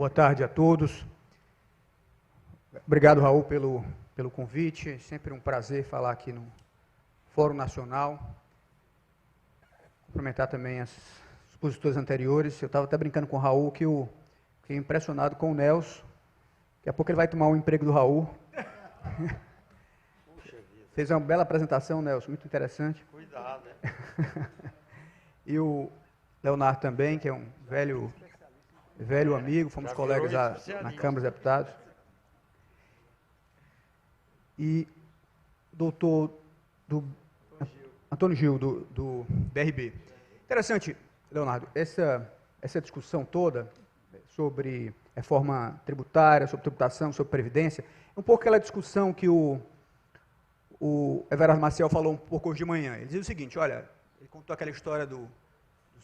Boa tarde a todos. Obrigado, Raul, pelo convite. Sempre um prazer falar aqui no Fórum Nacional. Cumprimentar também os expositores anteriores. Eu estava até brincando com o Raul que eu fiquei impressionado com o Nelson. Daqui a pouco ele vai tomar o emprego do Raul. Fez uma bela apresentação, Nelson, muito interessante. Cuidado, né? E o Leonardo também, que é um velho amigo, fomos colegas na Câmara dos Deputados. E o doutor Antônio Gil, do BRB. Interessante, Leonardo, essa discussão toda sobre reforma tributária, sobre tributação, sobre previdência, é um pouco aquela discussão que o Everardo Maciel falou um pouco hoje de manhã. Ele dizia o seguinte, olha, ele contou aquela história dos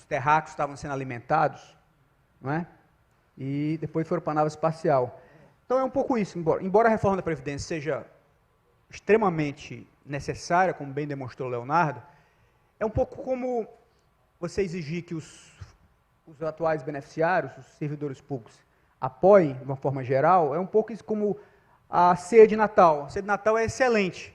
terráqueos que estavam sendo alimentados, não é? E depois foram para a nave espacial. Então é um pouco isso, embora a reforma da Previdência seja extremamente necessária, como bem demonstrou o Leonardo, é um pouco como você exigir que os atuais beneficiários, os servidores públicos, apoiem de uma forma geral, é um pouco isso como a ceia de Natal. A ceia de Natal é excelente,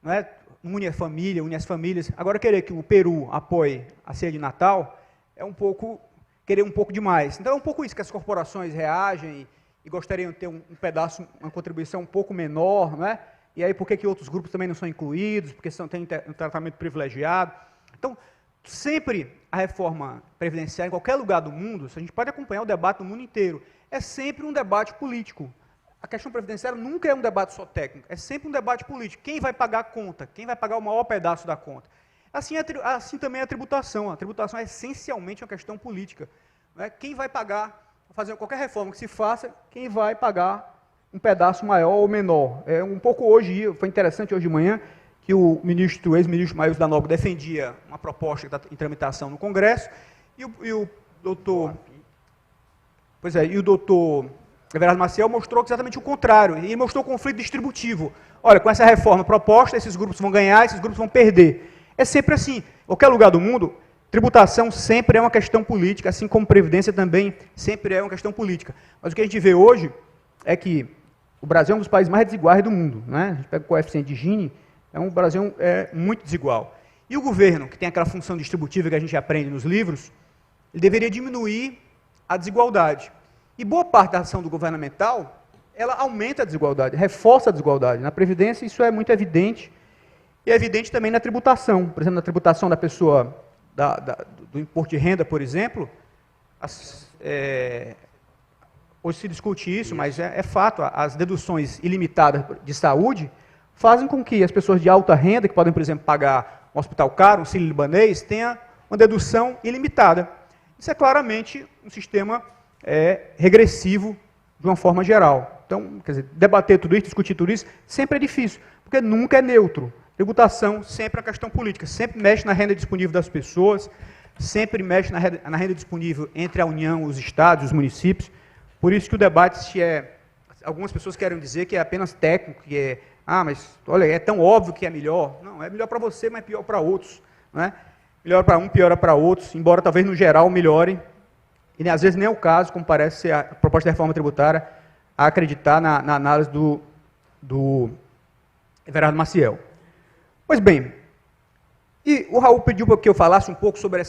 não é? Une a família, une as famílias. Agora, querer que o Peru apoie a ceia de Natal é um pouco, querer um pouco demais. Então, é um pouco isso que as corporações reagem e gostariam de ter um pedaço, uma contribuição um pouco menor, não é? E aí, por que outros grupos também não são incluídos? Porque têm um tratamento privilegiado. Então, sempre a reforma previdenciária, em qualquer lugar do mundo, a gente pode acompanhar o debate no mundo inteiro, é sempre um debate político. A questão previdenciária nunca é um debate só técnico, é sempre um debate político. Quem vai pagar a conta? Quem vai pagar o maior pedaço da conta? Assim também é a tributação. A tributação é essencialmente uma questão política. Não é? Quem vai pagar, fazer qualquer reforma que se faça, quem vai pagar um pedaço maior ou menor? É um pouco hoje, foi interessante hoje de manhã, que o ex-ministro Maílson da Nóbrega defendia uma proposta que está em tramitação no Congresso, e o doutor Everardo Maciel mostrou exatamente o contrário, e mostrou o conflito distributivo. Olha, com essa reforma proposta, esses grupos vão ganhar, esses grupos vão perder. É sempre assim. Em qualquer lugar do mundo, tributação sempre é uma questão política, assim como previdência também sempre é uma questão política. Mas o que a gente vê hoje é que o Brasil é um dos países mais desiguais do mundo, né? A gente pega o coeficiente de Gini, o Brasil é muito desigual. E o governo, que tem aquela função distributiva que a gente aprende nos livros, ele deveria diminuir a desigualdade. E boa parte da ação do governamental, ela aumenta a desigualdade, reforça a desigualdade. Na Previdência isso é muito evidente, e é evidente também na tributação. Por exemplo, na tributação da pessoa, do imposto de renda, por exemplo, hoje se discute isso, mas é fato, as deduções ilimitadas de saúde fazem com que as pessoas de alta renda, que podem, por exemplo, pagar um hospital caro, um sírio-libanês, tenham uma dedução ilimitada. Isso é claramente um sistema regressivo de uma forma geral. Então, quer dizer, debater tudo isso, discutir tudo isso, sempre é difícil, porque nunca é neutro. Tributação sempre é uma questão política, sempre mexe na renda disponível das pessoas, sempre mexe na renda disponível entre a União, os estados, os municípios. Por isso que o debate algumas pessoas querem dizer que é apenas técnico, que mas olha, é tão óbvio que é melhor. Não, é melhor para você, mas é pior para outros. Não é? Melhor para um, pior para outros, embora talvez no geral melhore. E às vezes nem é o caso, como parece ser a proposta de reforma tributária, a acreditar na análise do Everardo Maciel. Pois bem, e o Raul pediu para que eu falasse um pouco sobre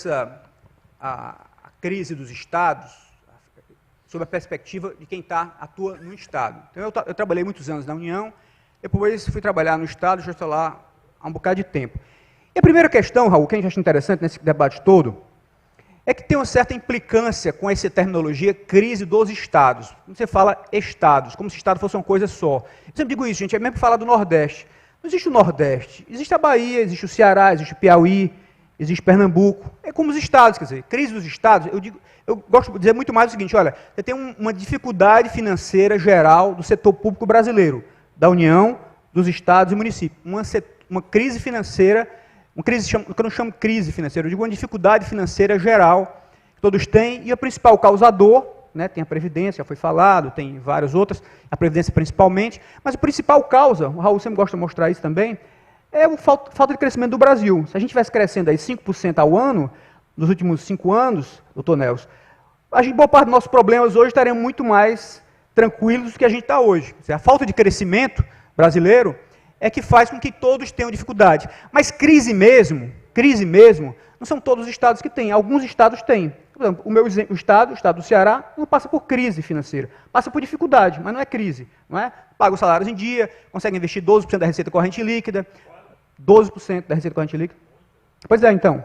a crise dos estados, sobre a perspectiva de quem atua no Estado. Então, eu trabalhei muitos anos na União, depois fui trabalhar no Estado, já estou lá há um bocado de tempo. E a primeira questão, Raul, que a gente acha interessante nesse debate todo, é que tem uma certa implicância com essa terminologia crise dos Estados. Você fala Estados, como se Estado fosse uma coisa só. Eu sempre digo isso, gente, é mesmo falar do Nordeste. Não existe o Nordeste, existe a Bahia, existe o Ceará, existe o Piauí, existe Pernambuco. É como os Estados, quer dizer, crise dos Estados, eu gosto de dizer muito mais o seguinte, olha, você tem uma dificuldade financeira geral do setor público brasileiro, da União, dos Estados e municípios. Uma crise financeira, que eu não chamo crise financeira, eu digo uma dificuldade financeira geral, que todos têm, e o principal causador, né, tem a Previdência, já foi falado, tem várias outras, a Previdência principalmente, mas a principal causa, o Raul sempre gosta de mostrar isso também, é a falta de crescimento do Brasil. Se a gente estivesse crescendo aí 5% ao ano, nos últimos 5 anos, doutor Nelson, boa parte dos nossos problemas hoje estariam muito mais tranquilos do que a gente está hoje. A falta de crescimento brasileiro é que faz com que todos tenham dificuldade. Mas crise mesmo, não são todos os estados que têm. Alguns estados têm. Por exemplo, o estado do Ceará, não passa por crise financeira. Passa por dificuldade, mas não é crise. Não é? Paga os salários em dia, consegue investir 12% da receita corrente líquida. 12% da receita corrente líquida. Pois é, então.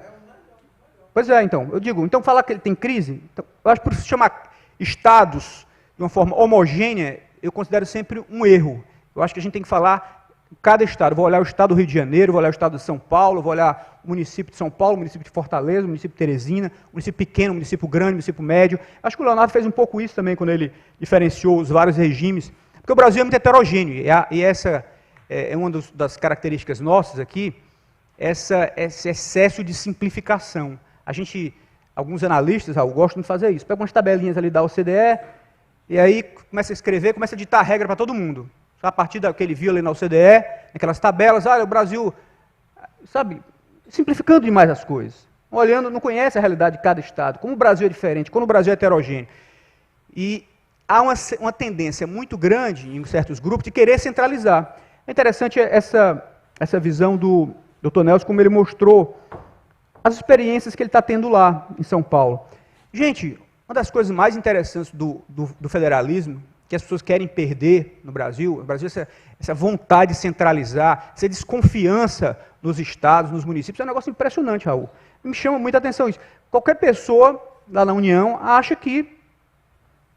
Eu digo, então falar que ele tem crise, então, eu acho que por se chamar estados de uma forma homogênea, eu considero sempre um erro. Eu acho que a gente tem que falar cada estado. Vou olhar o estado do Rio de Janeiro, vou olhar o estado de São Paulo, vou olhar o município de São Paulo, o município de Fortaleza, o município de Teresina, o município pequeno, o município grande, o município médio. Acho que o Leonardo fez um pouco isso também, quando ele diferenciou os vários regimes, porque o Brasil é muito heterogêneo, e essa é uma das características nossas aqui, esse excesso de simplificação. Alguns analistas, gostam de fazer isso. Pega umas tabelinhas ali da OCDE, e aí começa a escrever, começa a ditar regra para todo mundo. A partir do que ele viu ali na OCDE, naquelas tabelas, o Brasil, sabe, simplificando demais as coisas. Olhando, não conhece a realidade de cada estado, como o Brasil é diferente, como o Brasil é heterogêneo. E há uma tendência muito grande em certos grupos de querer centralizar. É interessante essa visão do Dr. Nelson, como ele mostrou as experiências que ele está tendo lá em São Paulo. Gente, uma das coisas mais interessantes do federalismo, que as pessoas querem perder no Brasil essa vontade de centralizar, essa desconfiança nos estados, nos municípios, é um negócio impressionante, Raul. Me chama muita atenção isso. Qualquer pessoa lá na União acha que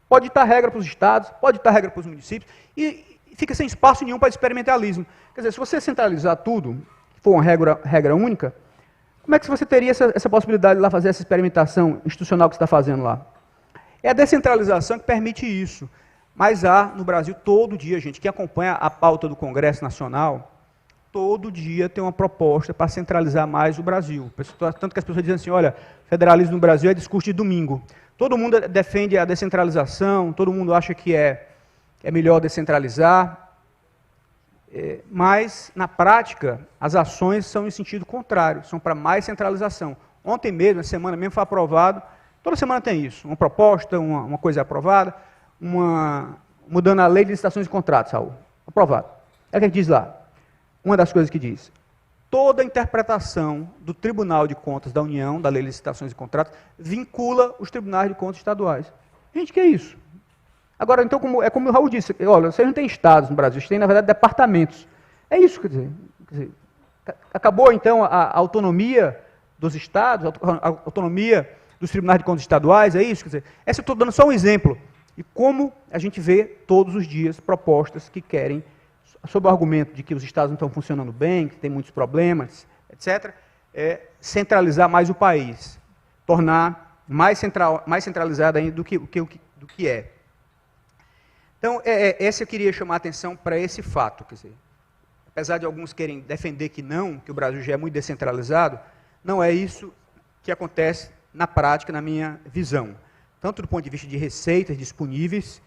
pode ditar regra para os estados, pode ditar regra para os municípios, e fica sem espaço nenhum para experimentalismo. Quer dizer, se você centralizar tudo, for uma regra única, como é que você teria essa possibilidade de lá fazer essa experimentação institucional que você está fazendo lá? É a descentralização que permite isso. Mas há no Brasil todo dia, gente, que acompanha a pauta do Congresso Nacional, todo dia tem uma proposta para centralizar mais o Brasil. Tanto que as pessoas dizem assim, olha, federalismo no Brasil é discurso de domingo. Todo mundo defende a descentralização, todo mundo acha que é melhor descentralizar, mas, na prática, as ações são em sentido contrário, são para mais centralização. Ontem mesmo, na semana mesmo, foi aprovado, toda semana tem isso, uma proposta, uma coisa aprovada, mudando a lei de licitações e contratos, Raul. Aprovado. É o que diz lá. Uma das coisas que diz. Toda interpretação do Tribunal de Contas da União, da lei de licitações e contratos, vincula os tribunais de contas estaduais. Gente, que é isso? Agora, então, como o Raul disse, olha, vocês não têm estados no Brasil, vocês têm, na verdade, departamentos. É isso, quer dizer acabou, então, a autonomia dos estados, a autonomia dos tribunais de contas estaduais, é isso? Quer dizer, essa eu estou dando só um exemplo. E como a gente vê todos os dias propostas que querem, sob o argumento de que os estados não estão funcionando bem, que tem muitos problemas, etc., centralizar mais o país, tornar mais centralizado ainda do que é. Então, essa eu queria chamar a atenção para esse fato. Quer dizer, apesar de alguns querem defender que o Brasil já é muito descentralizado, não é isso que acontece na prática, na minha visão. Tanto do ponto de vista de receitas disponíveis,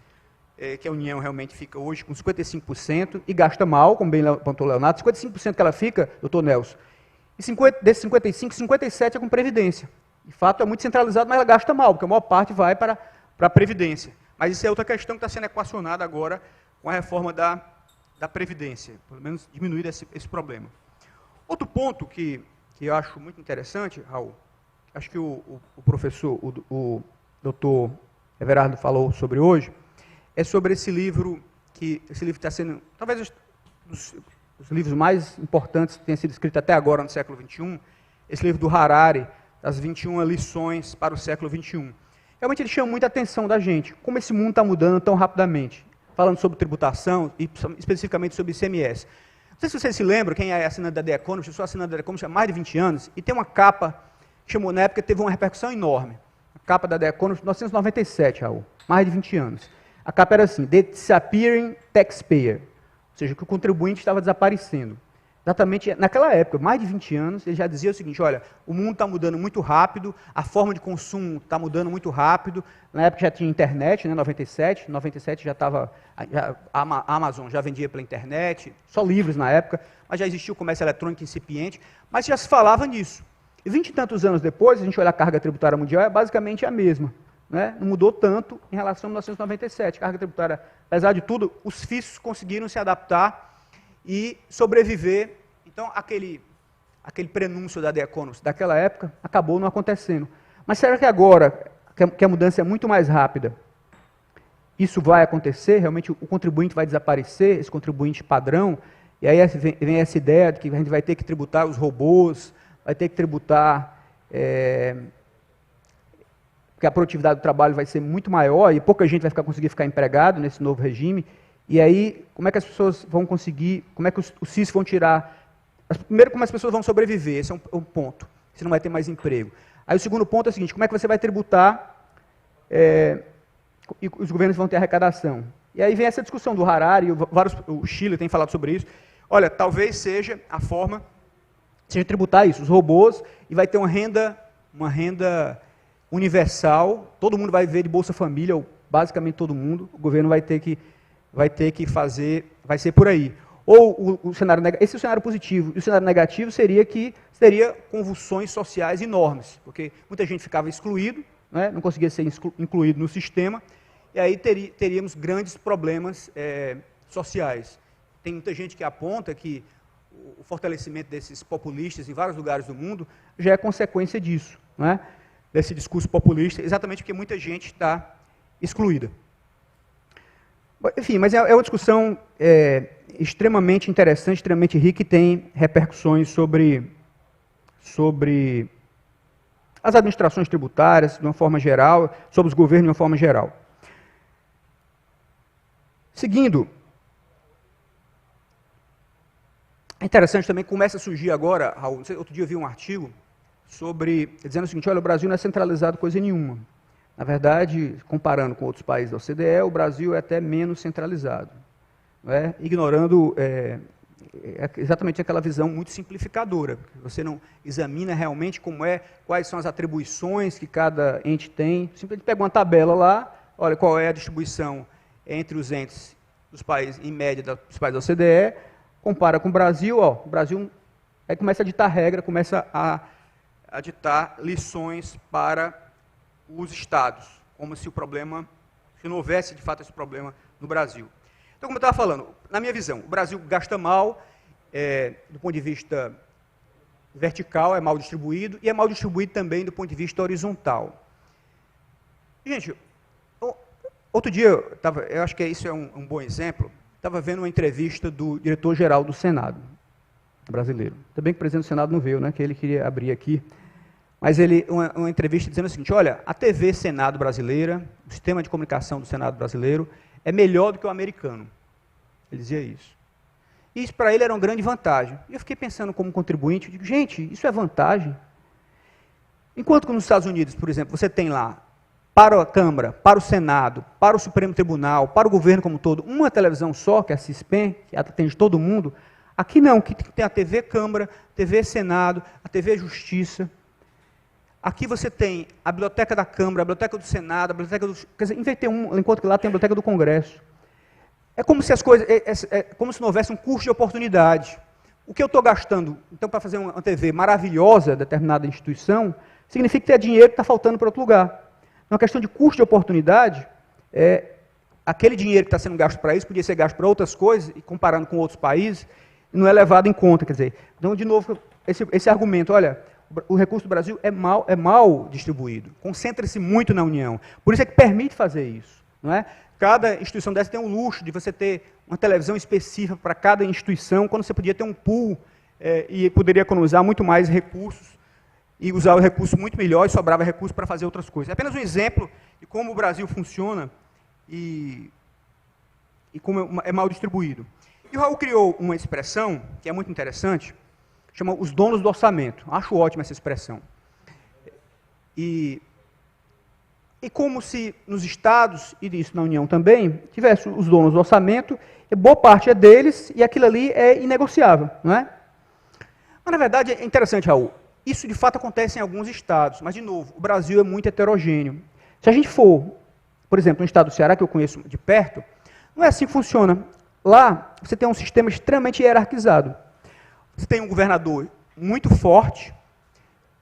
que a União realmente fica hoje com 55% e gasta mal, como bem apontou o Leonardo, 55% que ela fica, doutor Nelson, e desses 55%, 57% é com Previdência. De fato, é muito centralizado, mas ela gasta mal, porque a maior parte vai para a Previdência. Mas isso é outra questão que está sendo equacionada agora com a reforma da Previdência, pelo menos diminuir esse problema. Outro ponto que eu acho muito interessante, Raul, acho que o professor, o doutor Everardo falou sobre hoje, é sobre esse livro está sendo, talvez os livros mais importantes que tenham sido escritos até agora no século XXI, esse livro do Harari, as 21 lições para o século XXI. Realmente ele chama muita atenção da gente, como esse mundo está mudando tão rapidamente, falando sobre tributação e especificamente sobre ICMS. Não sei se vocês se lembram, quem é assinante da The Economist, eu sou assinante da The Economist há mais de 20 anos, e tem uma capa que chamou na época, teve uma repercussão enorme. A capa da The Economist, 1997, Raul, mais de 20 anos. A capa era assim, The Disappearing Taxpayer, ou seja, que o contribuinte estava desaparecendo. Exatamente naquela época, mais de 20 anos, ele já dizia o seguinte, olha, o mundo está mudando muito rápido, a forma de consumo está mudando muito rápido, na época já tinha internet, né, 97 já estava, a Amazon já vendia pela internet, só livros na época, mas já existia o comércio eletrônico incipiente, mas já se falava nisso. E 20 e tantos anos depois, a gente olha a carga tributária mundial, é basicamente a mesma. né? Não mudou tanto em relação a 1997. Carga tributária, apesar de tudo, os FIIs conseguiram se adaptar e sobreviver. Então, aquele prenúncio da The Economist daquela época acabou não acontecendo. Mas será que agora, que a mudança é muito mais rápida, isso vai acontecer? Realmente o contribuinte vai desaparecer, esse contribuinte padrão? E aí vem essa ideia de que a gente vai ter que tributar os robôs, vai ter que tributar, porque a produtividade do trabalho vai ser muito maior e pouca gente vai conseguir ficar empregado nesse novo regime. E aí, como é que as pessoas vão conseguir, como é que os CIS vão tirar... Primeiro, como as pessoas vão sobreviver, esse é um ponto, você não vai ter mais emprego. Aí o segundo ponto é o seguinte, como é que você vai tributar e os governos vão ter arrecadação? E aí vem essa discussão do Harari, o Chile tem falado sobre isso. Olha, talvez seja a forma, seja tributar isso, os robôs, e vai ter uma renda universal, todo mundo vai viver de Bolsa Família, ou basicamente todo mundo, o governo vai ter que fazer, vai ser por aí. Ou o cenário negativo, esse é o cenário positivo, e o cenário negativo seria que teria convulsões sociais enormes, porque muita gente ficava excluído, né, não conseguia ser incluído no sistema, e aí teríamos grandes problemas sociais. Tem muita gente que aponta que o fortalecimento desses populistas em vários lugares do mundo já é consequência disso, né, desse discurso populista, exatamente porque muita gente está excluída. Enfim, mas é uma discussão extremamente interessante, extremamente rica e tem repercussões sobre as administrações tributárias, de uma forma geral, sobre os governos de uma forma geral. Seguindo, é interessante também, começa a surgir agora, Raul, outro dia eu vi um artigo dizendo o seguinte, olha, o Brasil não é centralizado coisa nenhuma. Na verdade, comparando com outros países da OCDE, o Brasil é até menos centralizado, né? Ignorando exatamente aquela visão muito simplificadora, porque você não examina realmente quais são as atribuições que cada ente tem, simplesmente pega uma tabela lá, olha qual é a distribuição entre os entes dos países, em média, dos países da OCDE, compara com o Brasil, o Brasil aí começa a ditar regra, começa a ditar lições para os estados, como se não houvesse de fato esse problema no Brasil. Então, como eu estava falando, na minha visão, o Brasil gasta mal, do ponto de vista vertical, é mal distribuído, e é mal distribuído também do ponto de vista horizontal. Gente, outro dia, eu acho que isso é um bom exemplo, estava vendo uma entrevista do diretor-geral do Senado brasileiro. Também que o presidente do Senado não veio, né, que ele queria abrir aqui. Mas uma entrevista dizendo o seguinte, olha, a TV Senado brasileira, o sistema de comunicação do Senado brasileiro, é melhor do que o americano. Ele dizia isso. E isso para ele era uma grande vantagem. E eu fiquei pensando como contribuinte, eu digo, gente, isso é vantagem? Enquanto que nos Estados Unidos, por exemplo, você tem lá, para a Câmara, para o Senado, para o Supremo Tribunal, para o governo como um todo, uma televisão só, que é a CISPEN, que atende todo mundo, aqui não, que tem a TV Câmara, a TV Senado, a TV Justiça. Aqui você tem a biblioteca da Câmara, a biblioteca do Senado, a biblioteca do... Quer dizer, inverter enquanto que lá tem a biblioteca do Congresso. É como se as coisas... como se não houvesse um custo de oportunidade. O que eu estou gastando, então, para fazer uma TV maravilhosa, determinada instituição, significa que tem dinheiro que está faltando para outro lugar. É uma questão de custo de oportunidade, aquele dinheiro que está sendo gasto para isso podia ser gasto para outras coisas, e comparando com outros países, não é levado em conta. Quer dizer, então, de novo, esse argumento, olha... O recurso do Brasil é mal distribuído, concentra-se muito na União. Por isso é que permite fazer isso. Não é? Cada instituição dessa tem o luxo de você ter uma televisão específica para cada instituição, quando você podia ter um pool e poderia economizar muito mais recursos e usar o recurso muito melhor e sobrava recurso para fazer outras coisas. É apenas um exemplo de como o Brasil funciona e como é mal distribuído. E o Raul criou uma expressão que é muito interessante, chama os donos do orçamento. Acho ótima essa expressão. E como se nos estados, e isso na União também, tivesse os donos do orçamento, e boa parte é deles, e aquilo ali é inegociável, não é? Mas, na verdade, é interessante, Raul, isso de fato acontece em alguns estados, mas, de novo, o Brasil é muito heterogêneo. Se a gente for, por exemplo, no estado do Ceará, que eu conheço de perto, não é assim que funciona. Lá, você tem um sistema extremamente hierarquizado. Você tem um governador muito forte,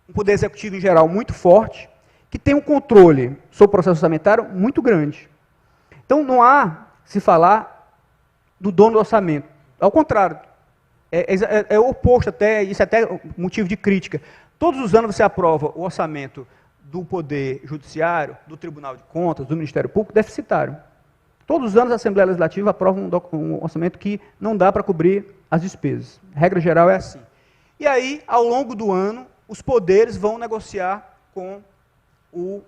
um poder executivo em geral muito forte, que tem um controle sobre o processo orçamentário muito grande. Então, não há se falar do dono do orçamento. Ao contrário, é o oposto até, isso é até motivo de crítica. Todos os anos você aprova o orçamento do Poder Judiciário, do Tribunal de Contas, do Ministério Público, deficitário. Todos os anos a Assembleia Legislativa aprova um orçamento que não dá para cobrir as despesas. A regra geral é assim. E aí, ao longo do ano, os poderes vão negociar com o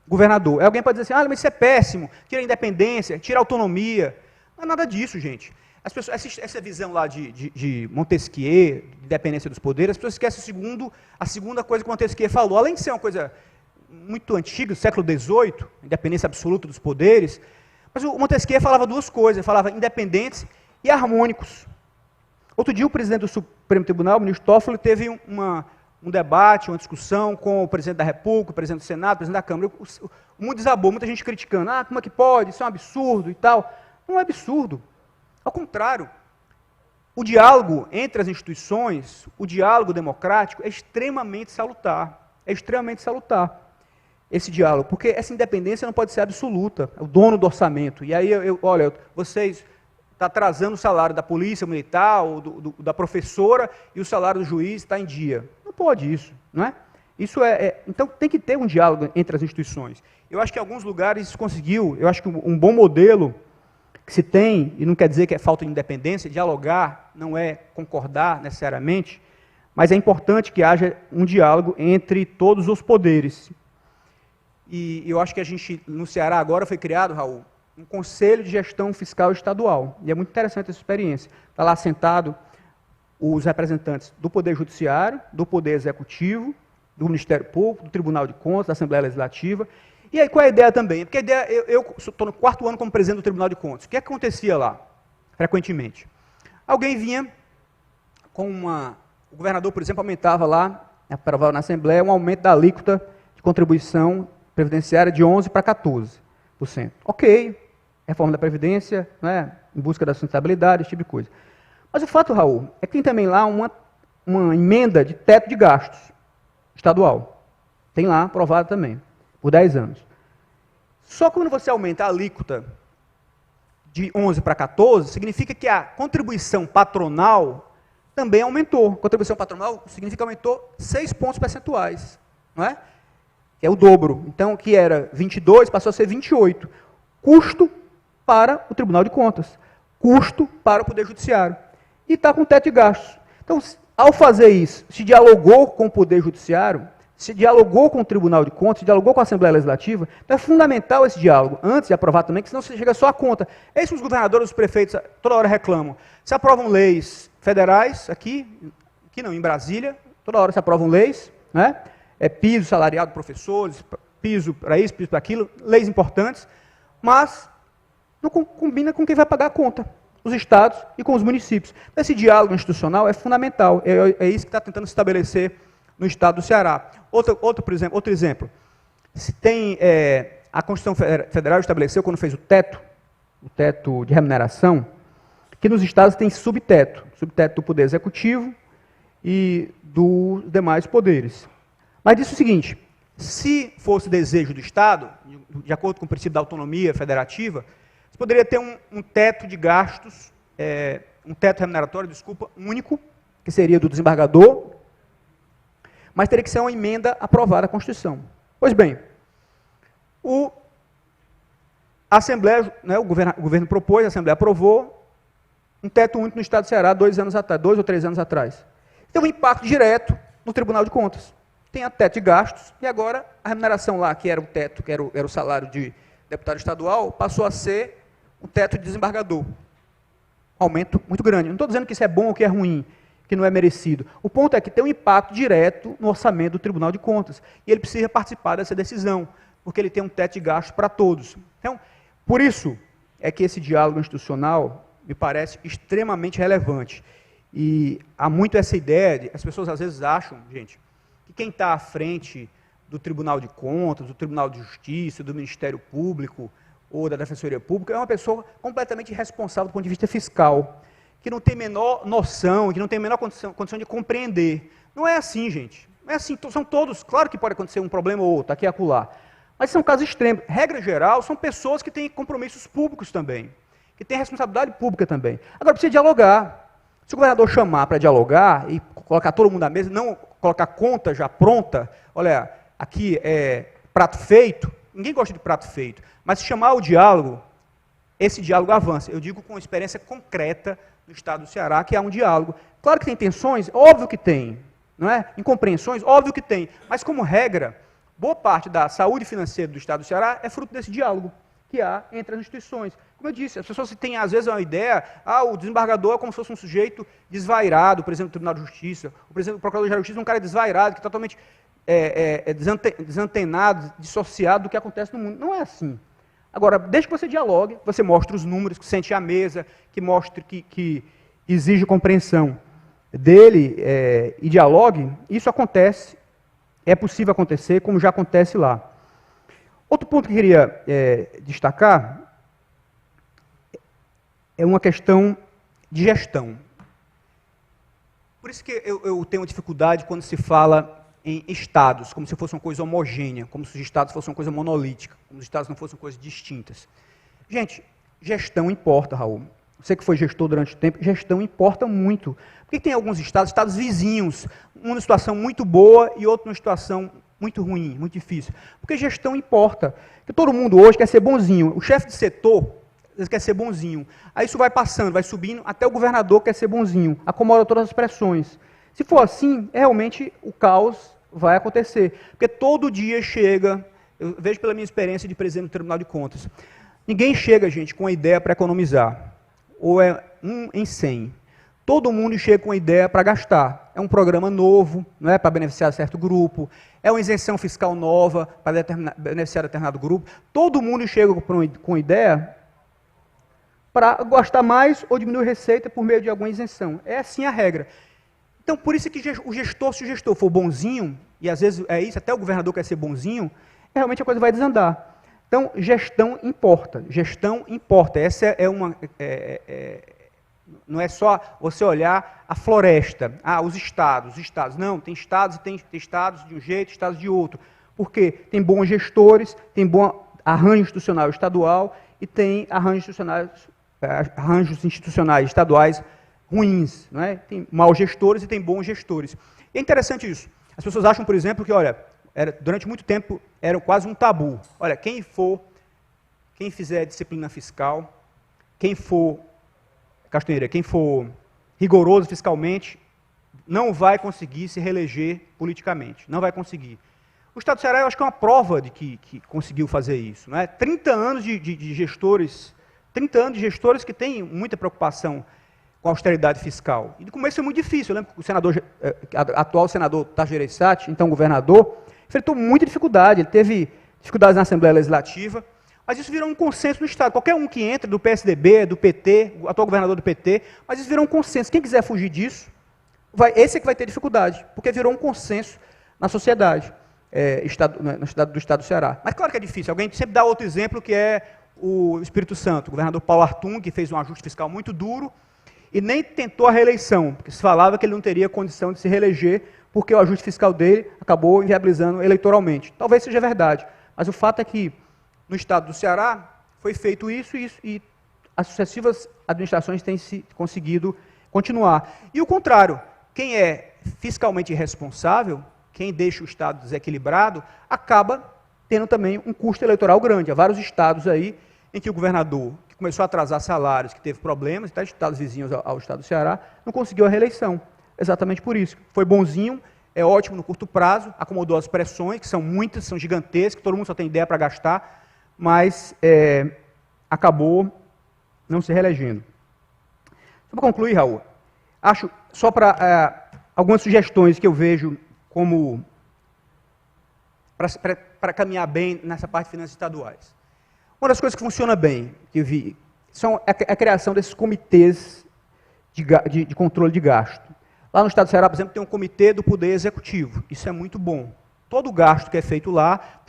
governador. Alguém pode dizer assim, mas isso é péssimo, tira a independência, tira a autonomia. Não é nada disso, gente. As pessoas, essa visão lá de Montesquieu, de independência dos poderes, as pessoas esquecem a segunda coisa que Montesquieu falou. Além de ser uma coisa muito antiga, do século XVIII, independência absoluta dos poderes, mas o Montesquieu falava duas coisas, ele falava independentes e harmônicos. Outro dia o presidente do Supremo Tribunal, o ministro Toffoli, teve um debate, uma discussão com o presidente da República, o presidente do Senado, o presidente da Câmara. O mundo desabou, muita gente criticando, como é que pode, isso é um absurdo e tal. Não é absurdo. Ao contrário, o diálogo entre as instituições, o diálogo democrático é extremamente salutar. É extremamente salutar esse diálogo, porque essa independência não pode ser absoluta. É o dono do orçamento. E aí, olha, vocês estão atrasando o salário da polícia militar, ou da professora, e o salário do juiz está em dia. Não pode isso, não é? Então tem que ter um diálogo entre as instituições. Eu acho que em alguns lugares isso conseguiu, eu acho que um bom modelo que se tem, e não quer dizer que é falta de independência, dialogar não é concordar necessariamente, mas é importante que haja um diálogo entre todos os poderes. E eu acho que a gente, no Ceará agora foi criado, Raul, um Conselho de Gestão Fiscal Estadual, e é muito interessante essa experiência. Está lá sentado os representantes do Poder Judiciário, do Poder Executivo, do Ministério Público, do Tribunal de Contas, da Assembleia Legislativa. E aí, qual é a ideia também? Porque a ideia, eu estou no 4º ano como presidente do Tribunal de Contas. O que acontecia lá, frequentemente? Alguém vinha com o governador, por exemplo, aumentava lá, aprovava na Assembleia, um aumento da alíquota de contribuição previdenciária de 11% para 14%. Ok, reforma da Previdência, né, em busca da sustentabilidade, esse tipo de coisa. Mas o fato, Raul, é que tem também lá uma emenda de teto de gastos estadual. Tem lá aprovada também, por 10 anos. Só que quando você aumenta a alíquota de 11 para 14, significa que a contribuição patronal também aumentou. A contribuição patronal significa que aumentou 6 pontos percentuais, não é? Que é o dobro. Então, que era 22, passou a ser 28. Custo para o Tribunal de Contas. Custo para o Poder Judiciário. E está com teto de gastos. Então, ao fazer isso, se dialogou com o Poder Judiciário, se dialogou com o Tribunal de Contas, se dialogou com a Assembleia Legislativa, então é fundamental esse diálogo, antes de aprovar também, que senão você chega só à conta. É isso que os governadores, os prefeitos, toda hora reclamam. Se aprovam leis federais, aqui não, em Brasília, toda hora se aprovam leis, né? Piso salarial de professores, piso para isso, piso para aquilo, leis importantes, mas não combina com quem vai pagar a conta, os estados e com os municípios. Esse diálogo institucional é fundamental, é isso que está tentando se estabelecer no estado do Ceará. Outro exemplo, se tem, a Constituição Federal estabeleceu, quando fez o teto de remuneração, que nos estados tem subteto do Poder Executivo e dos demais poderes. Mas disse o seguinte, se fosse desejo do Estado, de acordo com o princípio da autonomia federativa, você poderia ter um teto de gastos, um teto remuneratório, único, que seria do desembargador, mas teria que ser uma emenda aprovada à Constituição. Pois bem, a Assembleia, né, o governo propôs, a Assembleia aprovou um teto único no Estado do Ceará 2 ou 3 anos atrás. Tem um impacto direto no Tribunal de Contas. Tem a teto de gastos, e agora a remuneração lá, que era o teto, que era o salário de deputado estadual, passou a ser o teto de desembargador. Aumento muito grande. Não estou dizendo que isso é bom ou que é ruim, que não é merecido. O ponto é que tem um impacto direto no orçamento do Tribunal de Contas. E ele precisa participar dessa decisão, porque ele tem um teto de gastos para todos. Então, por isso é que esse diálogo institucional me parece extremamente relevante. E há muito essa ideia, as pessoas às vezes acham, gente, que quem está à frente do Tribunal de Contas, do Tribunal de Justiça, do Ministério Público ou da Defensoria Pública é uma pessoa completamente irresponsável do ponto de vista fiscal, que não tem menor noção, que não tem a menor condição de compreender. Não é assim, gente. Não é assim. São todos, claro que pode acontecer um problema ou outro, aqui e acolá, Mas são casos extremos. Regra geral, são pessoas que têm compromissos públicos também, que têm responsabilidade pública também. Agora, precisa dialogar. Se o governador chamar para dialogar e colocar todo mundo na mesa, não colocar conta já pronta, olha, aqui é prato feito, ninguém gosta de prato feito, mas se chamar o diálogo, esse diálogo avança. Eu digo com experiência concreta no estado do Ceará, que há um diálogo. Claro que tem tensões, óbvio que tem, não é? Incompreensões, óbvio que tem, mas como regra, boa parte da saúde financeira do estado do Ceará é fruto desse diálogo que há entre as instituições. Como eu disse, as pessoas têm às vezes uma ideia, o desembargador é como se fosse um sujeito desvairado, o presidente do Tribunal de Justiça, o presidente do Procurador-Geral de Justiça é um cara desvairado, que é totalmente desantenado, dissociado do que acontece no mundo. Não é assim. Agora, desde que você dialogue, você mostre os números, que sente à mesa, que mostre que exige compreensão dele e dialogue, isso acontece, é possível acontecer, como já acontece lá. Outro ponto que eu queria destacar é uma questão de gestão. Por isso que eu tenho dificuldade quando se fala em estados, como se fosse uma coisa homogênea, como se os estados fossem uma coisa monolítica, como se os estados não fossem coisas distintas. Gente, gestão importa, Raul. Você que foi gestor durante o tempo, gestão importa muito. Por que tem alguns estados vizinhos, um numa situação muito boa e outro numa situação muito ruim, muito difícil? Porque gestão importa. Porque todo mundo hoje quer ser bonzinho. O chefe de setor, às vezes, quer ser bonzinho. Aí isso vai passando, vai subindo, até o governador quer ser bonzinho. Acomoda todas as pressões. Se for assim, realmente o caos vai acontecer. Porque todo dia chega, eu vejo pela minha experiência de presidente do Tribunal de Contas, ninguém chega, gente, com a ideia para economizar. Ou é 1 em 100. Todo mundo chega com a ideia para gastar. É um programa novo, não é para beneficiar certo grupo, é uma isenção fiscal nova para beneficiar determinado grupo. Todo mundo chega com ideia para gastar mais ou diminuir receita por meio de alguma isenção. É assim a regra. Então, por isso que o gestor, se o gestor for bonzinho, e às vezes é isso, até o governador quer ser bonzinho, realmente a coisa vai desandar. Então, gestão importa. Gestão importa. Essa é uma... não é só você olhar a floresta, os estados. Não, tem estados de um jeito, estados de outro. Porque tem bons gestores, tem bom arranjo institucional estadual e tem arranjos institucionais estaduais ruins. Não é? Tem maus gestores e tem bons gestores. E é interessante isso. As pessoas acham, por exemplo, que, olha, durante muito tempo era quase um tabu. Olha, quem fizer disciplina fiscal, quem for rigoroso fiscalmente, não vai conseguir se reeleger politicamente. Não vai conseguir. O Estado do Ceará, eu acho que é uma prova de que conseguiu fazer isso. Não é? 30 anos de gestores que têm muita preocupação com a austeridade fiscal. E no começo foi muito difícil. Eu lembro que o atual senador Tasso Gereissati, então governador, enfrentou muita dificuldade. Ele teve dificuldades na Assembleia Legislativa, mas isso virou um consenso no Estado. Qualquer um que entra, do PSDB, do PT, o atual governador do PT, mas isso virou um consenso. Quem quiser fugir disso, esse é que vai ter dificuldade, porque virou um consenso na sociedade, no estado do Ceará. Mas claro que é difícil. Alguém sempre dá outro exemplo, que é o Espírito Santo. O governador Paulo Artung, que fez um ajuste fiscal muito duro, e nem tentou a reeleição, porque se falava que ele não teria condição de se reeleger, porque o ajuste fiscal dele acabou inviabilizando eleitoralmente. Talvez seja verdade, mas o fato é que no estado do Ceará foi feito isso e as sucessivas administrações têm conseguido continuar. E o contrário, quem é fiscalmente irresponsável, quem deixa o estado desequilibrado, acaba tendo também um custo eleitoral grande. Há vários estados aí em que o governador, que começou a atrasar salários, que teve problemas, até estados vizinhos ao estado do Ceará, não conseguiu a reeleição. Exatamente por isso. Foi bonzinho, é ótimo no curto prazo, acomodou as pressões, que são muitas, são gigantescas, todo mundo só tem ideia para gastar, mas acabou não se reelegendo. Só para concluir, Raul, acho, só para algumas sugestões que eu vejo como para caminhar bem nessa parte de finanças estaduais. Uma das coisas que funciona bem, que eu vi, são a criação desses comitês de controle de gasto. Lá no estado do Ceará, por exemplo, tem um comitê do Poder Executivo. Isso é muito bom. Todo gasto que é feito lá,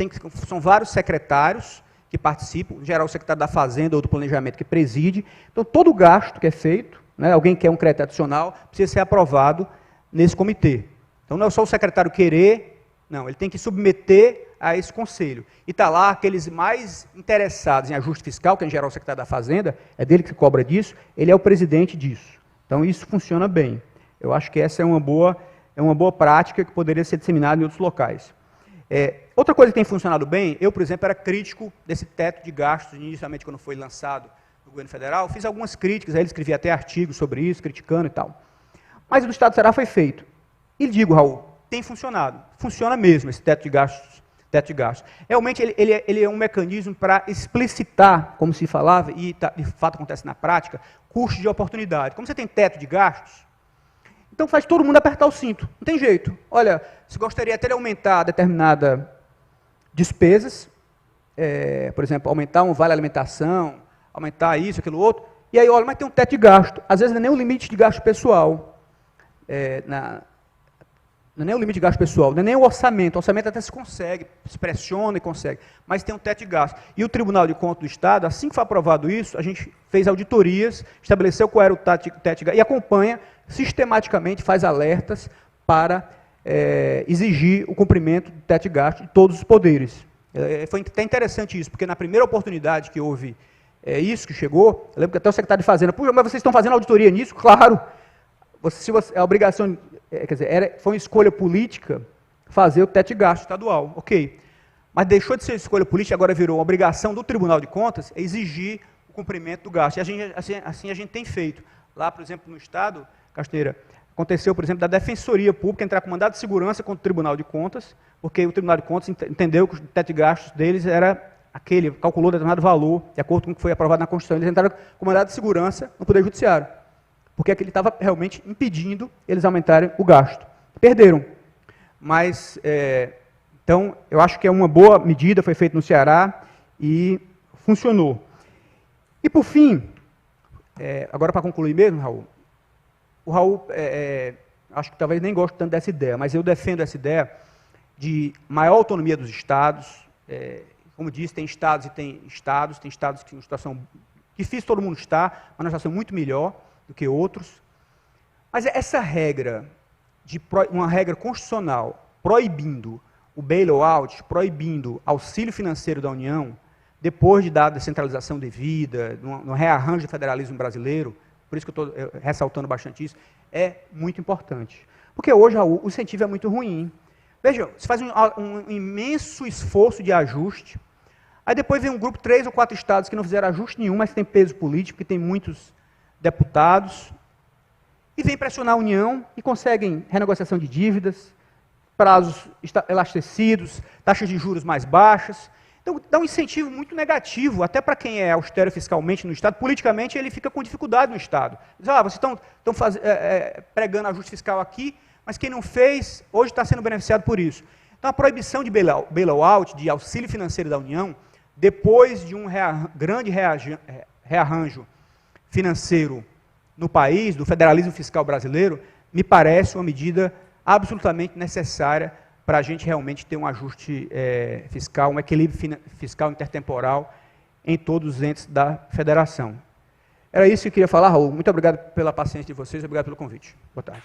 são vários secretários que participam, em geral o secretário da Fazenda ou do Planejamento que preside. Então, todo gasto que é feito, né, alguém quer um crédito adicional, precisa ser aprovado nesse comitê. Então, não é só o secretário querer Não, ele tem que submeter a esse conselho. E está lá aqueles mais interessados em ajuste fiscal, que é em geral o secretário da Fazenda, é dele que se cobra disso, ele é o presidente disso. Então isso funciona bem. Eu acho que essa é uma boa prática que poderia ser disseminada em outros locais. Outra coisa que tem funcionado bem, eu, por exemplo, era crítico desse teto de gastos, inicialmente quando foi lançado no governo federal, fiz algumas críticas, aí ele escrevia até artigos sobre isso, criticando e tal. Mas o do Estado do Ceará foi feito. E digo, Raul, tem funcionado. Funciona mesmo esse teto de gastos. Realmente ele é um mecanismo para explicitar, como se falava, e de fato acontece na prática, custo de oportunidade. Como você tem teto de gastos, então faz todo mundo apertar o cinto. Não tem jeito. Olha, se gostaria até de aumentar determinada despesas, por exemplo, aumentar um vale alimentação, aumentar isso, aquilo outro, e aí, olha, mas tem um teto de gasto. Às vezes não é nem o limite de gasto pessoal. Não é nem o limite de gasto pessoal, não é nem o orçamento. O orçamento até se consegue, se pressiona e consegue, mas tem um teto de gasto. E o Tribunal de Contas do Estado, assim que foi aprovado isso, a gente fez auditorias, estabeleceu qual era o teto de gasto e acompanha sistematicamente, faz alertas para exigir o cumprimento do teto de gasto de todos os poderes. Foi até interessante isso, porque na primeira oportunidade que houve isso que chegou, eu lembro que até o secretário de Fazenda, mas vocês estão fazendo auditoria nisso? Claro! A obrigação, quer dizer, foi uma escolha política fazer o teto de gasto estadual, ok. Mas deixou de ser escolha política, agora virou uma obrigação do Tribunal de Contas exigir o cumprimento do gasto. E assim a gente tem feito. Lá, por exemplo, no Estado, Casteira, aconteceu, por exemplo, da Defensoria Pública entrar com mandado de segurança contra o Tribunal de Contas, porque o Tribunal de Contas entendeu que o teto de gastos deles era aquele, calculou determinado valor, de acordo com o que foi aprovado na Constituição. Eles entraram com mandado de segurança no Poder Judiciário, porque aquele estava realmente impedindo eles aumentarem o gasto. Perderam. Mas, então, eu acho que é uma boa medida, foi feita no Ceará e funcionou. E, por fim, agora para concluir mesmo, Raul, o Raul, acho que talvez nem goste tanto dessa ideia, mas eu defendo essa ideia de maior autonomia dos estados. Como disse, tem estados que em situação difícil todo mundo está, mas numa situação muito melhor do que outros. Mas essa regra, uma regra constitucional, proibindo o bail-out, proibindo auxílio financeiro da União, depois de dar a descentralização devida, no rearranjo do federalismo brasileiro, por isso que eu estou ressaltando bastante isso, é muito importante. Porque hoje, Raul, o incentivo é muito ruim. Veja, se faz um imenso esforço de ajuste, aí depois vem um grupo, 3 ou 4 estados que não fizeram ajuste nenhum, mas tem peso político, que tem muitos deputados, e vem pressionar a União e conseguem renegociação de dívidas, prazos elastecidos, taxas de juros mais baixas. Então, dá um incentivo muito negativo, até para quem é austero fiscalmente no Estado, politicamente ele fica com dificuldade no Estado. Diz, vocês estão pregando ajuste fiscal aqui, mas quem não fez, hoje está sendo beneficiado por isso. Então, a proibição de bail-out, de auxílio financeiro da União, depois de um grande rearranjo financeiro no país, do federalismo fiscal brasileiro, me parece uma medida absolutamente necessária para a gente realmente ter um ajuste fiscal, um equilíbrio fiscal intertemporal em todos os entes da federação. Era isso que eu queria falar, Raul. Muito obrigado pela paciência de vocês, obrigado pelo convite. Boa tarde.